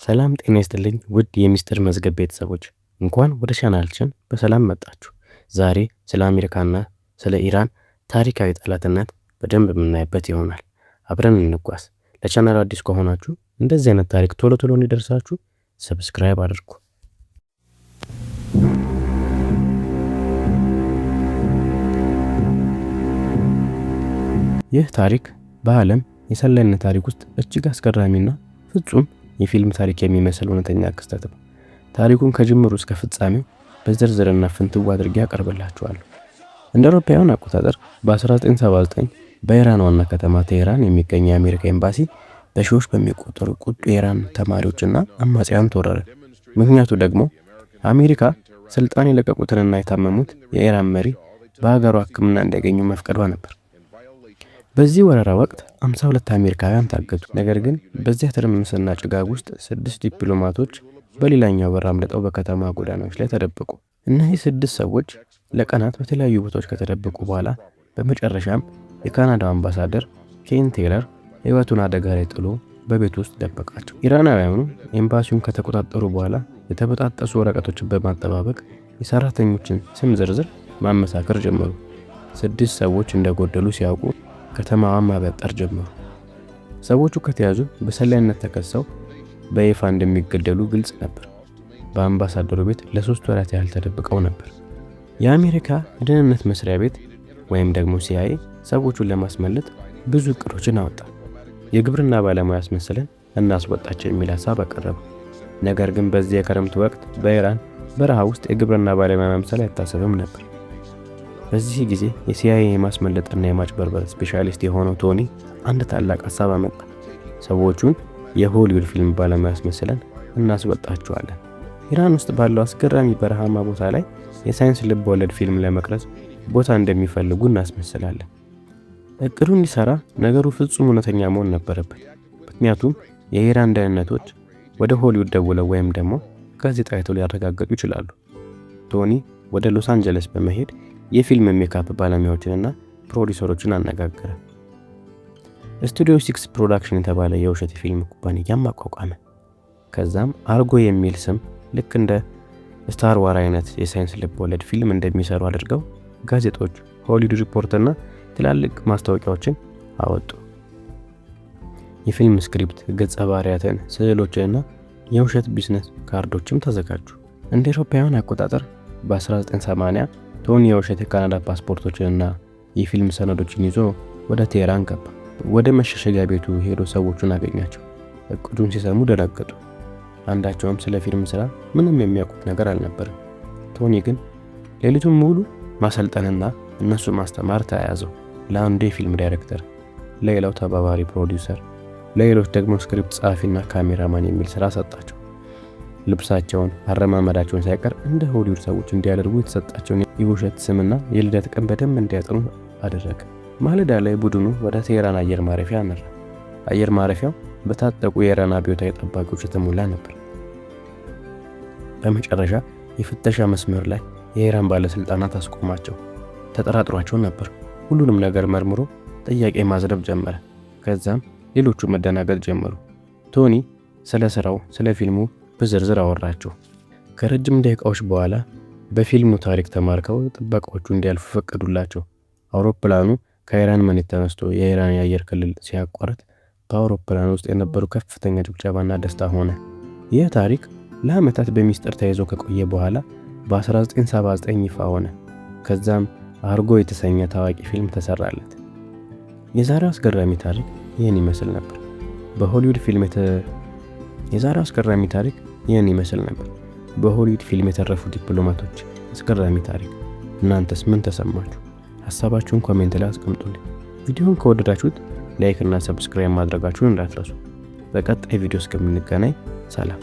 ሰላም ጤና ይስጥልኝ ውድ የሚስጥር መዝገብ ቤተሰቦች እንኳን ወደ ቻናላችን በሰላም መጣችሁ። ዛሬ ስለ አሜሪካና ስለ ኢራን ታሪካዊ ጠላትነት በደንብ የምናይበት ይሆናል። አብረን እንጓዝ። ለቻናሉ አዲስ ከሆናችሁ እንደዚህ አይነት ታሪክ ቶሎ ቶሎ እንዲደርሳችሁ ሰብስክራይብ አድርጉ። ይህ ታሪክ በዓለም የሰላይነት ታሪክ ውስጥ እጅግ አስገራሚና ፍጹም የፊልም ታሪክ የሚመስል እውነተኛ ክስተት ነው። ታሪኩን ከጅምሩ እስከ ፍጻሜው በዝርዝርና ፍንትው አድርጌ አቀርብላችኋለሁ። እንደ አውሮፓውያን አቆጣጠር በ1979 በኢራን ዋና ከተማ ቴህራን የሚገኝ የአሜሪካ ኤምባሲ በሺዎች በሚቆጠሩ ቁጡ የኢራን ተማሪዎችና አማጽያን ተወረረ። ምክንያቱ ደግሞ አሜሪካ ስልጣን የለቀቁትንና የታመሙት የኢራን መሪ በሀገሯ ሕክምና እንዲያገኙ መፍቀዷ ነበር። በዚህ ወረራ ወቅት 52 አሜሪካውያን ታገቱ። ነገር ግን በዚያ ትርምስና ጭጋግ ውስጥ 6 ዲፕሎማቶች በሌላኛው በር አምልጠው በከተማ ጎዳናዎች ላይ ተደበቁ። እነዚህ 6 ሰዎች ለቀናት በተለያዩ ቦታዎች ከተደበቁ በኋላ በመጨረሻም የካናዳው አምባሳደር ኬን ቴለር ሕይወቱን አደጋ ላይ ጥሎ በቤት ውስጥ ደበቃቸው። ኢራናውያኑ ኤምባሲውን ከተቆጣጠሩ በኋላ የተበጣጠሱ ወረቀቶችን በማጠባበቅ የሰራተኞችን ስም ዝርዝር ማመሳከር ጀመሩ። 6 ሰዎች እንደጎደሉ ሲያውቁ ከተማዋን ማበጠር ጀመሩ። ሰዎቹ ከተያዙ በሰላይነት ተከሰው በይፋ እንደሚገደሉ ግልጽ ነበር። በአምባሳደሩ ቤት ለ3 ወራት ያህል ተደብቀው ነበር። የአሜሪካ የደህንነት መስሪያ ቤት ወይም ደግሞ ሲአይኤ ሰዎቹን ለማስመለጥ ብዙ እቅዶችን አወጣ። የግብርና ባለሙያ አስመስለን እናስወጣቸው የሚል ሀሳብ አቀረበ። ነገር ግን በዚህ የክረምት ወቅት በኢራን በረሃ ውስጥ የግብርና ባለሙያ መምሰል አይታሰብም ነበር። በዚህ ጊዜ የሲአይኤ የማስመለጥና የማጭበርበር ስፔሻሊስት የሆነው ቶኒ አንድ ታላቅ ሀሳብ አመጣ። ሰዎቹን የሆሊውድ ፊልም ባለሙያ አስመስለን እናስወጣቸዋለን። ኢራን ውስጥ ባለው አስገራሚ በረሃማ ቦታ ላይ የሳይንስ ልብ ወለድ ፊልም ለመቅረጽ ቦታ እንደሚፈልጉ እናስመስላለን። እቅዱ እንዲሰራ ነገሩ ፍጹም እውነተኛ መሆን ነበረበት። ምክንያቱም የኢራን ደህንነቶች ወደ ሆሊውድ ደውለው ወይም ደግሞ ጋዜጣ አይተው ሊያረጋግጡ ይችላሉ። ቶኒ ወደ ሎስ አንጀለስ በመሄድ የፊልም ሜካፕ ባለሙያዎችንና ፕሮዲውሰሮችን አነጋገረ። ስቱዲዮ 6 ፕሮዳክሽን የተባለ የውሸት ፊልም ኩባንያም አቋቋመ። ከዛም አርጎ የሚል ስም ልክ እንደ ስታር ዋር አይነት የሳይንስ ልብ ወለድ ፊልም እንደሚሰሩ አድርገው ጋዜጦች፣ ሆሊውድ ሪፖርትና ትላልቅ ማስታወቂያዎችን አወጡ። የፊልም ስክሪፕት፣ ገጸ ባህሪያትን፣ ስዕሎችንና የውሸት ቢዝነስ ካርዶችም ተዘጋጁ። እንደ አውሮፓውያን አቆጣጠር በ1980 ቶኒ የውሸት የካናዳ ፓስፖርቶችንና የፊልም ሰነዶችን ይዞ ወደ ቴህራን ገባ። ወደ መሸሸጊያ ቤቱ ሄዶ ሰዎቹን አገኛቸው። እቅዱን ሲሰሙ ደነገጡ። አንዳቸውም ስለ ፊልም ስራ ምንም የሚያውቁት ነገር አልነበረም። ቶኒ ግን ሌሊቱን ሙሉ ማሰልጠንና እነሱን ማስተማር ተያያዘው። ለአንዱ የፊልም ዳይሬክተር፣ ለሌላው ተባባሪ ፕሮዲውሰር፣ ለሌሎች ደግሞ ስክሪፕት ጸሐፊና ካሜራማን የሚል ስራ ሰጣቸው። ልብሳቸውን፣ አረማመዳቸውን ሳይቀር እንደ ሆሊውድ ሰዎች እንዲያደርጉ የተሰጣቸውን የውሸት ስምና የልደት ቀን በደንብ እንዲያጠኑ አደረገ። ማለዳ ላይ ቡድኑ ወደ ቴህራን አየር ማረፊያ አመራ። አየር ማረፊያው በታጠቁ የኢራን አብዮታዊ ጠባቂዎች የተሞላ ነበር። በመጨረሻ የፍተሻ መስመር ላይ የኢራን ባለስልጣናት አስቆማቸው። ተጠራጥሯቸው ነበር። ሁሉንም ነገር መርምሮ ጥያቄ ማዝረብ ጀመረ። ከዛም ሌሎቹ መደናገጥ ጀመሩ። ቶኒ ስለ ስራው፣ ስለ ፊልሙ በዝርዝር አወራቸው። ከረጅም ደቂቃዎች በኋላ በፊልሙ ታሪክ ተማርከው ጥበቃዎቹ እንዲያልፉ ፈቀዱላቸው። አውሮፕላኑ ከኢራን መሬት ተነስቶ የኢራን የአየር ክልል ሲያቋርጥ በአውሮፕላኑ ውስጥ የነበሩ ከፍተኛ ጭብጨባና ደስታ ሆነ። ይህ ታሪክ ለዓመታት በሚስጥር ተይዞ ከቆየ በኋላ በ1979 ይፋ ሆነ። ከዛም አርጎ የተሰኘ ታዋቂ ፊልም ተሰራለት። የዛሬው አስገራሚ ታሪክ ይህን ይመስል ነበር። በሆሊውድ ፊልም የተረፉ ዲፕሎማቶች አስገራሚ ታሪክ። እናንተስ ምን ተሰማችሁ? ሐሳባችሁን ኮሜንት ላይ አስቀምጡልኝ። ቪዲዮውን ከወደዳችሁት ላይክ እና ሰብስክራይብ ማድረጋችሁን እንዳትረሱ። በቀጣይ ቪዲዮ እስከምንገናኝ ሰላም።